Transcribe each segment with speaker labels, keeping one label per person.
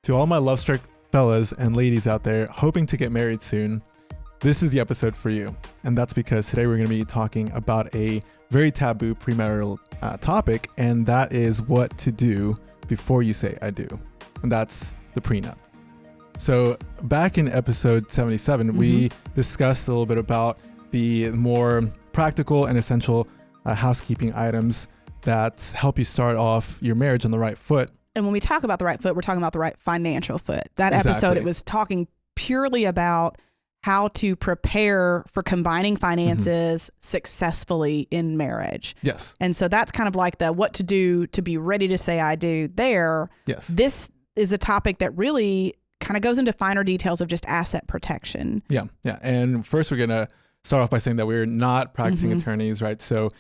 Speaker 1: To all my love-struck fellas and ladies out there hoping to get married soon, this is the episode for you. And that's because today we're going to be talking about a very taboo premarital topic, and that is what to do before you say I do. And that's the prenup. So back in episode 77, we discussed a little bit about the more practical and essential housekeeping items that help you start off your marriage on the right foot.
Speaker 2: And when we talk about the right foot, we're talking about the right financial foot. That episode, it was talking purely about how to prepare for combining finances successfully in marriage.
Speaker 1: Yes.
Speaker 2: And so that's kind of like the what to do to be ready to say I do there.
Speaker 1: Yes.
Speaker 2: This is a topic that really kind of goes into finer details of just asset protection.
Speaker 1: Yeah. Yeah. And first we're going to start off by saying that we're not practicing attorneys, right? So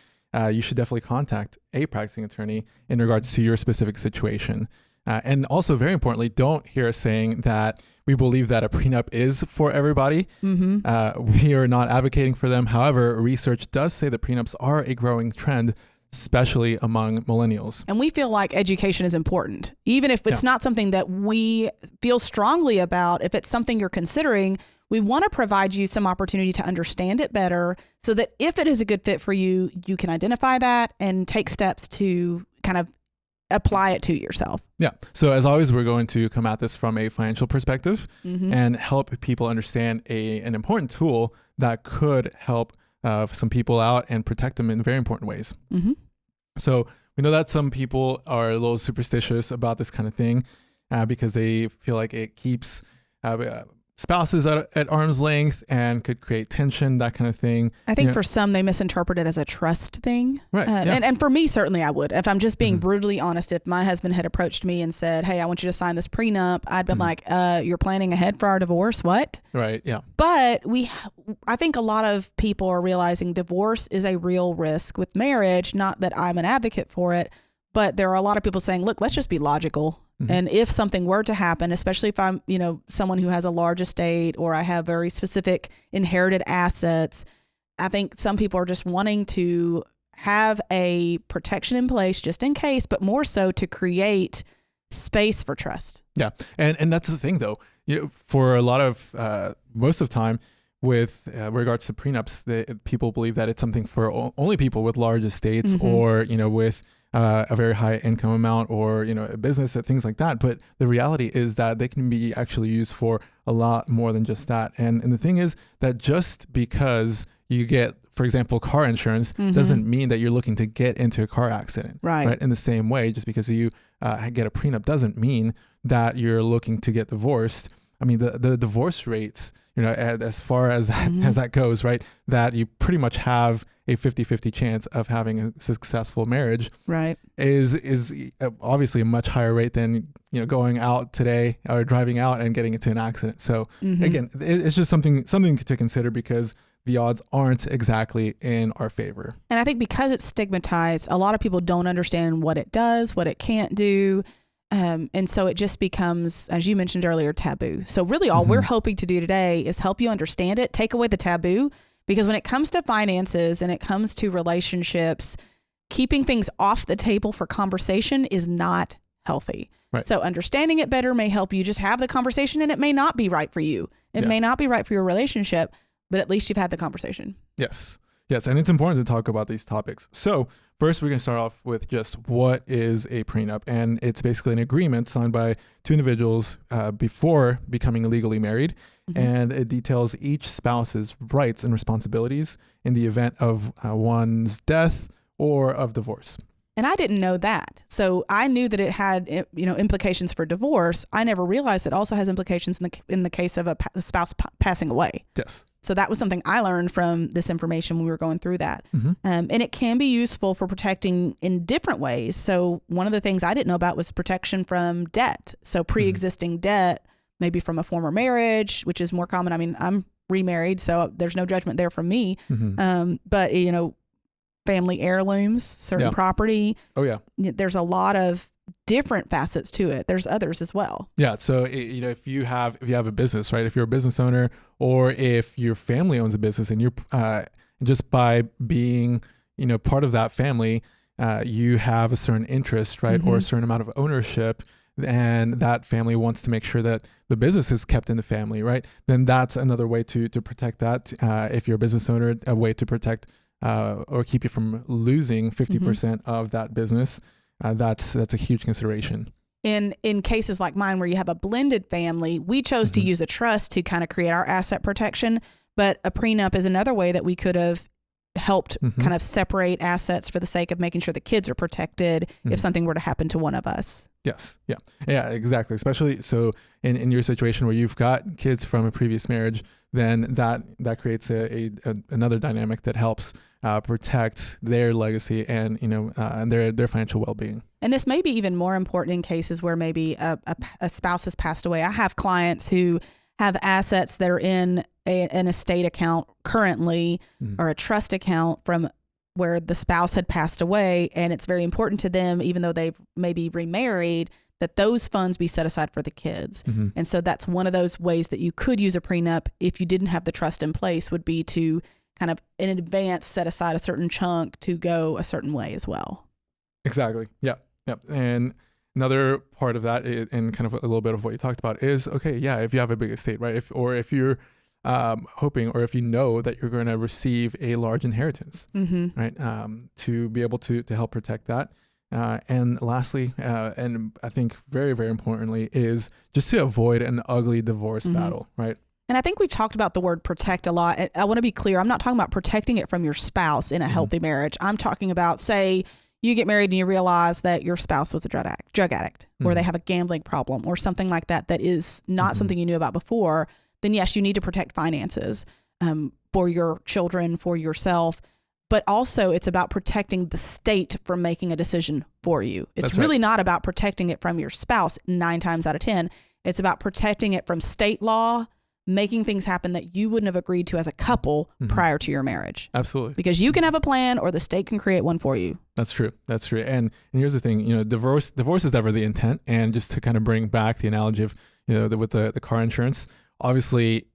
Speaker 1: you should definitely contact a practicing attorney in regards to your specific situation. And also, very importantly, don't hear us saying that we believe that a prenup is for everybody. We are not advocating for them. However, research does say that prenups are a growing trend, especially among millennials.
Speaker 2: And we feel like education is important. Even if it's not something that we feel strongly about, if it's something you're considering, we want to provide you some opportunity to understand it better so that if it is a good fit for you, you can identify that and take steps to kind of apply it to yourself.
Speaker 1: Yeah. So as always, we're going to come at this from a financial perspective and help people understand an important tool that could help some people out and protect them in very important ways. So we know that some people are a little superstitious about this kind of thing because they feel like it keeps spouses at arm's length and could create tension, that kind of thing.
Speaker 2: I think for some, they misinterpret it as a trust thing.
Speaker 1: Right.
Speaker 2: And for me, certainly I would. If I'm just being brutally honest, if my husband had approached me and said, hey, I want you to sign this prenup, I'd been like, you're planning ahead for our divorce? What?
Speaker 1: Right. Yeah.
Speaker 2: But I think a lot of people are realizing divorce is a real risk with marriage. Not that I'm an advocate for it, but there are a lot of people saying, look, let's just be logical. And if something were to happen, especially if I'm, someone who has a large estate or I have very specific inherited assets, I think some people are just wanting to have a protection in place just in case, but more so to create space for trust.
Speaker 1: Yeah. And that's the thing though, for a lot of, most of the time with regards to prenups, people believe that it's something for only people with large estates or, with a very high income amount or, a business or things like that. But the reality is that they can be actually used for a lot more than just that. And the thing is that just because you get, for example, car insurance doesn't mean that you're looking to get into a car accident. Right. In the same way, just because you get a prenup doesn't mean that you're looking to get divorced. I mean, the divorce rates, as far as as that goes, right, that you pretty much have a 50-50 chance of having a successful marriage, right, is obviously a much higher rate than, going out today or driving out and getting into an accident. So again, it's just something to consider because the odds aren't exactly in our favor. And
Speaker 2: I think because it's stigmatized, a lot of people don't understand what it does, what it can't do. And so it just becomes, as you mentioned earlier, taboo. So really all we're hoping to do today is help you understand it, take away the taboo, because when it comes to finances and it comes to relationships, keeping things off the table for conversation is not healthy. Right. So understanding it better may help you just have the conversation, and it may not be right for you. It may not be right for your relationship, but at least you've had the conversation.
Speaker 1: Yes. Yes. And it's important to talk about these topics. So first, we're going to start off with just what is a prenup. And it's basically an agreement signed by two individuals before becoming legally married. And it details each spouse's rights and responsibilities in the event of one's death or of divorce.
Speaker 2: And I didn't know that. So I knew that it had, implications for divorce. I never realized it also has implications in the case of a spouse passing away.
Speaker 1: Yes.
Speaker 2: So that was something I learned from this information when we were going through that. And it can be useful for protecting in different ways. So one of the things I didn't know about was protection from debt. So pre-existing debt, maybe from a former marriage, which is more common. I mean, I'm remarried, so there's no judgment there from me. But, family heirlooms, certain property.
Speaker 1: Oh, yeah.
Speaker 2: There's a lot of different facets to it. There's others as well.
Speaker 1: Yeah. So, if you have a business, right, if you're a business owner or if your family owns a business and you're just by being, part of that family, you have a certain interest, right, or a certain amount of ownership and that family wants to make sure that the business is kept in the family, right? Then that's another way to protect that. If you're a business owner, a way to protect or keep you from losing 50% of that business. That's a huge consideration.
Speaker 2: In cases like mine where you have a blended family, we chose to use a trust to kind of create our asset protection, but a prenup is another way that we could have helped kind of separate assets for the sake of making sure the kids are protected if something were to happen to one of us.
Speaker 1: Yes. Yeah, exactly. Especially so in your situation where you've got kids from a previous marriage, then that creates another dynamic that helps protect their legacy and, and their financial well-being.
Speaker 2: And this may be even more important in cases where maybe a spouse has passed away. I have clients who have assets that are in an estate account currently or a trust account from where the spouse had passed away, and it's very important to them, even though they've maybe remarried, that those funds be set aside for the kids. And so that's one of those ways that you could use a prenup if you didn't have the trust in place, would be to kind of in advance set aside a certain chunk to go a certain way as well.
Speaker 1: Exactly. Yeah. And another part of that, and kind of a little bit of what you talked about, is if you have a big estate, right? If you're hoping, or if you know that you're going to receive a large inheritance, right? To be able to help protect that. And lastly, and I think very, very importantly, is just to avoid an ugly divorce battle, right?
Speaker 2: And I think we've talked about the word protect a lot. I want to be clear. I'm not talking about protecting it from your spouse in a healthy marriage. I'm talking about, say, you get married and you realize that your spouse was a drug addict, or they have a gambling problem or something like that, that is not something you knew about before. Then yes, you need to protect finances for your children, for yourself. But also it's about protecting the state from making a decision for you. It's really not about protecting it from your spouse 9 times out of 10. It's about protecting it from state law, making things happen that you wouldn't have agreed to as a couple prior to your marriage.
Speaker 1: Absolutely.
Speaker 2: Because you can have a plan or the state can create one for you.
Speaker 1: That's true. And here's the thing, divorce is never the intent. And just to kind of bring back the analogy of, with the car insurance, obviously,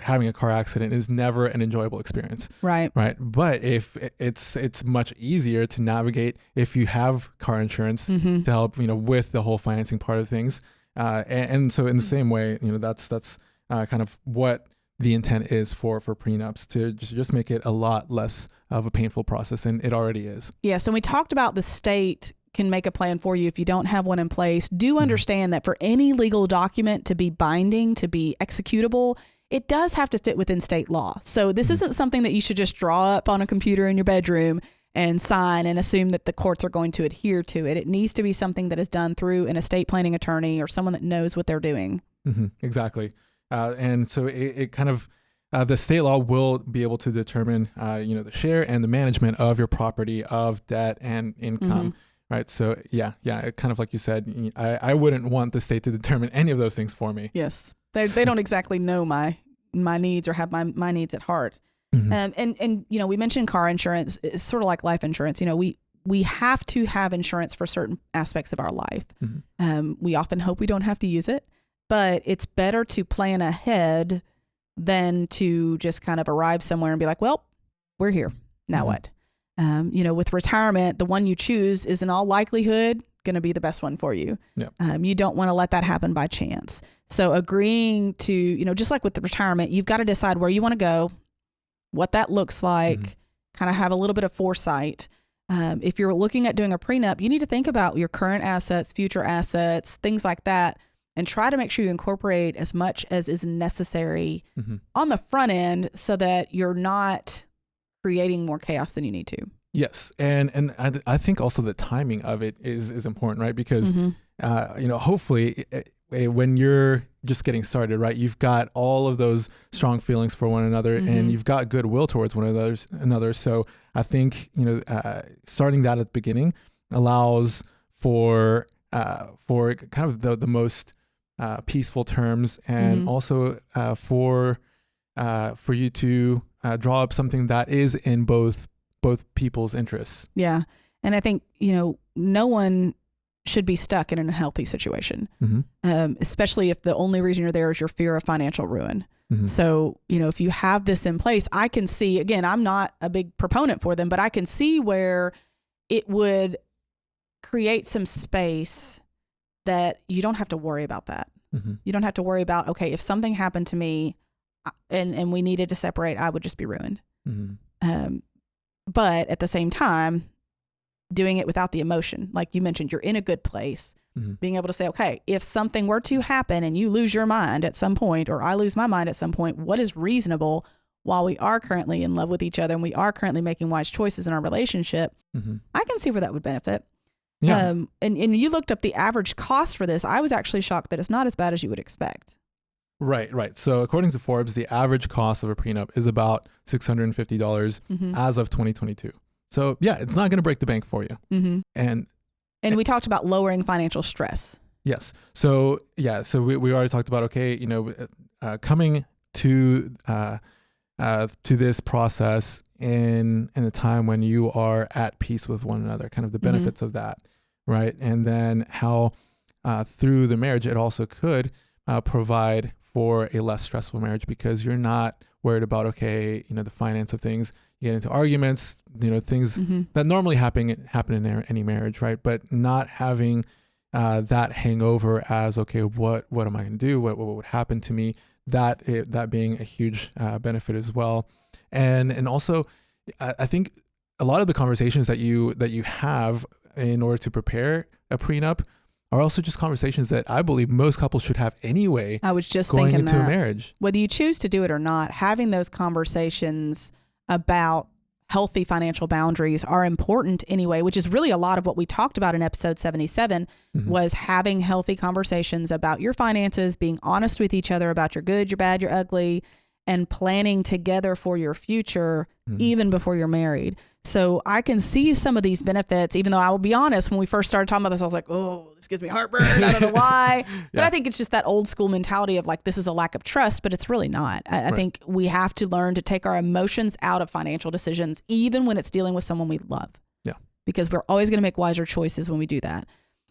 Speaker 1: having a car accident is never an enjoyable experience. Right. But if it's much easier to navigate if you have car insurance to help, with the whole financing part of things. And so in the same way, that's kind of what the intent is for prenups, to just make it a lot less of a painful process than it already is. Yes.
Speaker 2: And we talked about the state can make a plan for you if you don't have one in place. Do understand that for any legal document to be binding, to be executable, it does have to fit within state law. So this isn't something that you should just draw up on a computer in your bedroom and sign and assume that the courts are going to adhere to it. It needs to be something that is done through an estate planning attorney or someone that knows what they're doing.
Speaker 1: Exactly. And so it kind of, the state law will be able to determine, the share and the management of your property, of debt and income. Right. So yeah. Kind of like you said, I wouldn't want the state to determine any of those things for me.
Speaker 2: Yes. They don't exactly know my needs or have my needs at heart. And we mentioned car insurance. It's sort of like life insurance. We have to have insurance for certain aspects of our life. We often hope we don't have to use it, but it's better to plan ahead than to just kind of arrive somewhere and be like, well, we're here. Now what? With retirement, the one you choose is in all likelihood going to be the best one for you. You don't want to let that happen by chance. So agreeing to, just like with the retirement, you've got to decide where you want to go, what that looks like, kind of have a little bit of foresight. If you're looking at doing a prenup, you need to think about your current assets, future assets, things like that, and try to make sure you incorporate as much as is necessary on the front end so that you're not creating more chaos than you need to.
Speaker 1: Yes. And I think also the timing of it is important, right? Because, hopefully when you're just getting started, right, you've got all of those strong feelings for one another and you've got goodwill towards one another. So I think, starting that at the beginning allows for kind of the most peaceful terms, and also for you to draw up something that is in both people's interests.
Speaker 2: Yeah. And I think, no one should be stuck in an unhealthy situation, especially if the only reason you're there is your fear of financial ruin. So, if you have this in place, I can see, again, I'm not a big proponent for them, but I can see where it would create some space that you don't have to worry about that.
Speaker 1: Mm-hmm.
Speaker 2: You don't have to worry about, okay, if something happened to me and we needed to separate, I would just be ruined.
Speaker 1: Mm-hmm.
Speaker 2: But at the same time, doing it without the emotion, like you mentioned, you're in a good place.
Speaker 1: Mm-hmm.
Speaker 2: Being able to say, okay, if something were to happen and you lose your mind at some point, or I lose my mind at some point, what is reasonable while we are currently in love with each other and we are currently making wise choices in our relationship?
Speaker 1: Mm-hmm.
Speaker 2: I can see where that would benefit.
Speaker 1: Yeah.
Speaker 2: And you looked up the average cost for this. I was actually shocked that it's not as bad as you would expect.
Speaker 1: Right. So according to Forbes, the average cost of a prenup is about $650
Speaker 2: Mm-hmm.
Speaker 1: as of 2022. So yeah, it's not going to break the bank for you.
Speaker 2: Mm-hmm.
Speaker 1: And
Speaker 2: we talked about lowering financial stress.
Speaker 1: yes. So we already talked about, okay, coming to this process in a time when you are at peace with one another, kind of the benefits of that, right? And then how through the marriage, it also could provide for a less stressful marriage, because you're not worried about, okay, the finance of things. You get into arguments, things that normally happen in any marriage, right? But not having that hangover as, okay, what am I going to do? What would happen to me? That being a huge benefit as well. And also, I think a lot of the conversations that you have in order to prepare a prenup are also just conversations that I believe most couples should have anyway.
Speaker 2: I was just
Speaker 1: going
Speaker 2: thinking
Speaker 1: into
Speaker 2: that.
Speaker 1: a marriage.
Speaker 2: Whether you choose to do it or not, having those conversations about healthy financial boundaries are important anyway, which is really a lot of what we talked about in episode 77 was having healthy conversations about your finances, being honest with each other about your good, your bad, your ugly, and planning together for your future even before you're married. So I can see some of these benefits, even though I will be honest, when we first started talking about this, I was like, oh, this gives me heartburn. I don't know why. But I think it's just that old school mentality of like, this is a lack of trust, but it's really not. I think we have to learn to take our emotions out of financial decisions, even when it's dealing with someone we love. Yeah. Because we're always going to make wiser choices when we do that.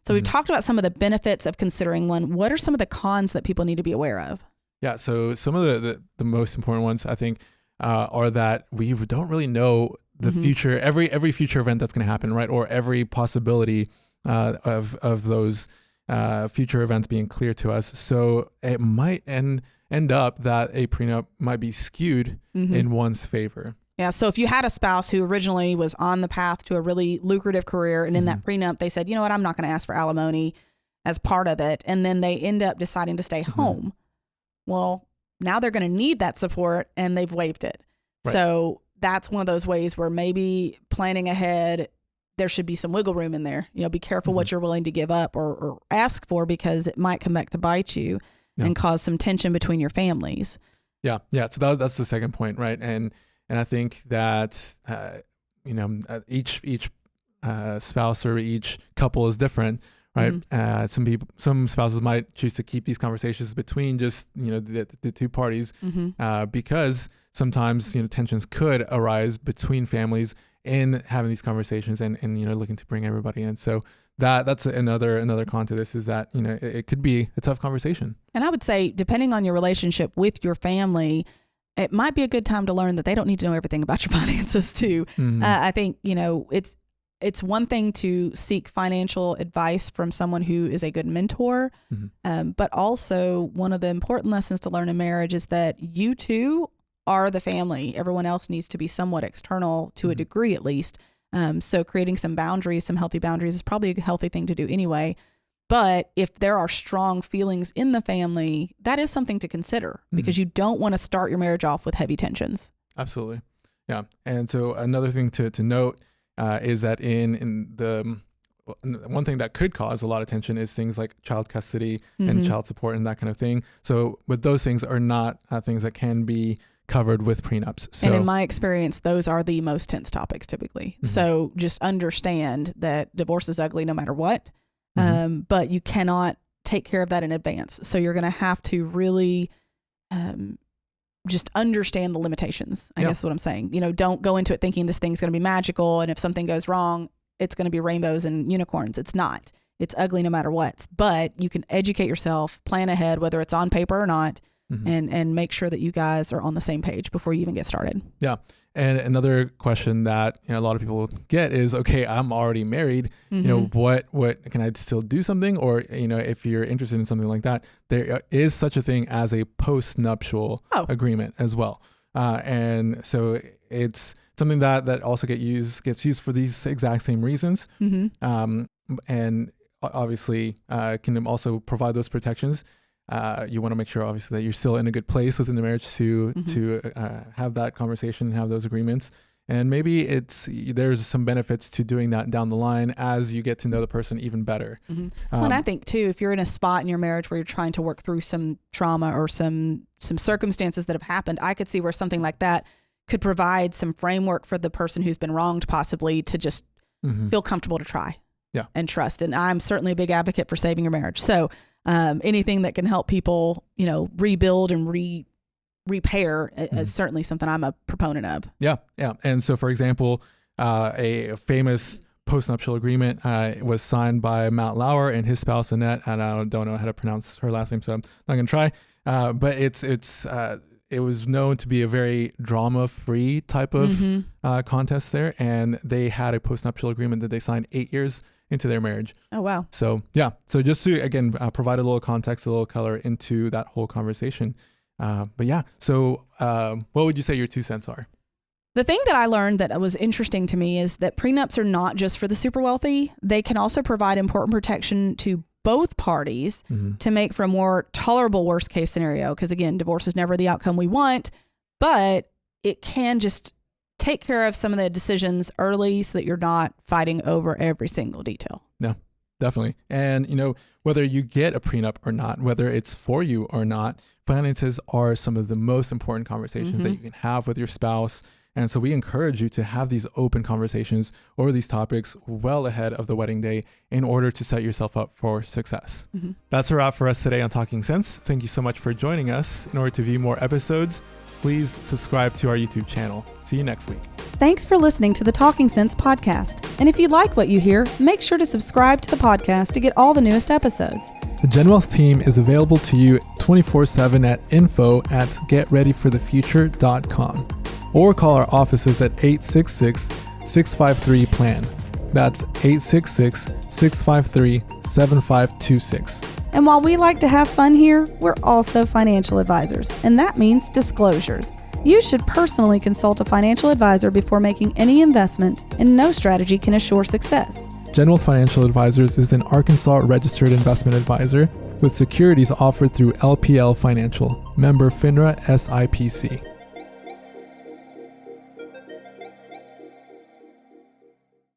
Speaker 2: So we've talked about some of the benefits of considering one. What are some of the cons that people need to be aware of?
Speaker 1: Yeah. So some of the most important ones, I think, are that we don't really know the future, every future event that's going to happen, right? Or every possibility of those future events being clear to us. So it might end up that a prenup might be skewed in one's favor.
Speaker 2: Yeah. So if you had a spouse who originally was on the path to a really lucrative career, and in that prenup, they said, you know what, I'm not going to ask for alimony as part of it. And then they end up deciding to stay home. Well, now they're going to need that support and they've waived it. Right. So that's one of those ways where maybe planning ahead, there should be some wiggle room in there. Be careful what you're willing to give up or ask for, because it might come back to bite you and cause some tension between your families. Yeah.
Speaker 1: So that's the second point, right? And I think that each spouse or each couple is different, right? Some spouses might choose to keep these conversations between just the two parties because sometimes tensions could arise between families in having these conversations and looking to bring everybody in. So that's another con to this, is that it could be a tough conversation. And
Speaker 2: I would say, depending on your relationship with your family, it might be a good time to learn that they don't need to know everything about your finances too. I think it's one thing to seek financial advice from someone who is a good mentor, but also one of the important lessons to learn in marriage is that you two are the family. Everyone else needs to be somewhat external to a degree, at least. So creating some boundaries, some healthy boundaries, is probably a healthy thing to do anyway. But if there are strong feelings in the family, that is something to consider, because you don't want to start your marriage off with heavy tensions.
Speaker 1: Absolutely. Yeah. And so another thing to note is that in the one thing that could cause a lot of tension is things like child custody and child support and that kind of thing. So, but those things are not things that can be covered with prenups. So,
Speaker 2: and in my experience, those are the most tense topics typically. So just understand that divorce is ugly no matter what, but you cannot take care of that in advance. So you're going to have to really just understand the limitations, I guess is what I'm saying. Don't go into it thinking this thing's going to be magical, and if something goes wrong, it's going to be rainbows and unicorns. It's not. It's ugly no matter what. But you can educate yourself, plan ahead, whether it's on paper or not, and make sure that you guys are on the same page before you even get started.
Speaker 1: Yeah. And another question that a lot of people get is, okay, I'm already married. What can I still do something? Or if you're interested in something like that, there is such a thing as a post-nuptial agreement as well. And so it's something that also gets used for these exact same reasons. And obviously can also provide those protections. You want to make sure, obviously, that you're still in a good place within the marriage to have that conversation and have those agreements. And maybe there's some benefits to doing that down the line as you get to know the person even better.
Speaker 2: Well, and I think too, if you're in a spot in your marriage where you're trying to work through some trauma or some circumstances that have happened, I could see where something like that could provide some framework for the person who's been wronged, possibly to just feel comfortable to try and trust. And I'm certainly a big advocate for saving your marriage. So anything that can help people, rebuild and repair is certainly something I'm a proponent of.
Speaker 1: Yeah. And so, for example, a famous postnuptial agreement was signed by Matt Lauer and his spouse Annette, and I don't know how to pronounce her last name, so I'm not going to try. But it was known to be a very drama-free type of contest there, and they had a postnuptial agreement that they signed 8 years into their marriage.
Speaker 2: Oh, wow.
Speaker 1: So, yeah. So just to, again, provide a little context, a little color into that whole conversation. But yeah, so what would you say your 2 cents are?
Speaker 2: The thing that I learned that was interesting to me is that prenups are not just for the super wealthy. They can also provide important protection to both parties to make for a more tolerable worst case scenario. Because again, divorce is never the outcome we want, but it can just take care of some of the decisions early so that you're not fighting over every single detail.
Speaker 1: Yeah, definitely. And, whether you get a prenup or not, whether it's for you or not, finances are some of the most important conversations that you can have with your spouse. And so we encourage you to have these open conversations over these topics well ahead of the wedding day in order to set yourself up for success. That's a wrap for us today on Talking Sense. Thank you so much for joining us. In order to view more episodes, please subscribe to our YouTube channel. See you next week.
Speaker 2: Thanks for listening to the Talking Sense podcast. And if you like what you hear, make sure to subscribe to the podcast to get all the newest episodes.
Speaker 1: The Gen Wealth team is available to you 24/7 at info@getreadyforthefuture.com or call our offices at 866-653-PLAN. That's 866-653-7526.
Speaker 2: And while we like to have fun here, we're also financial advisors, and that means disclosures. You should personally consult a financial advisor before making any investment, and no strategy can assure success.
Speaker 1: Gen Wealth Financial Advisors is an Arkansas registered investment advisor with securities offered through LPL Financial, member FINRA SIPC.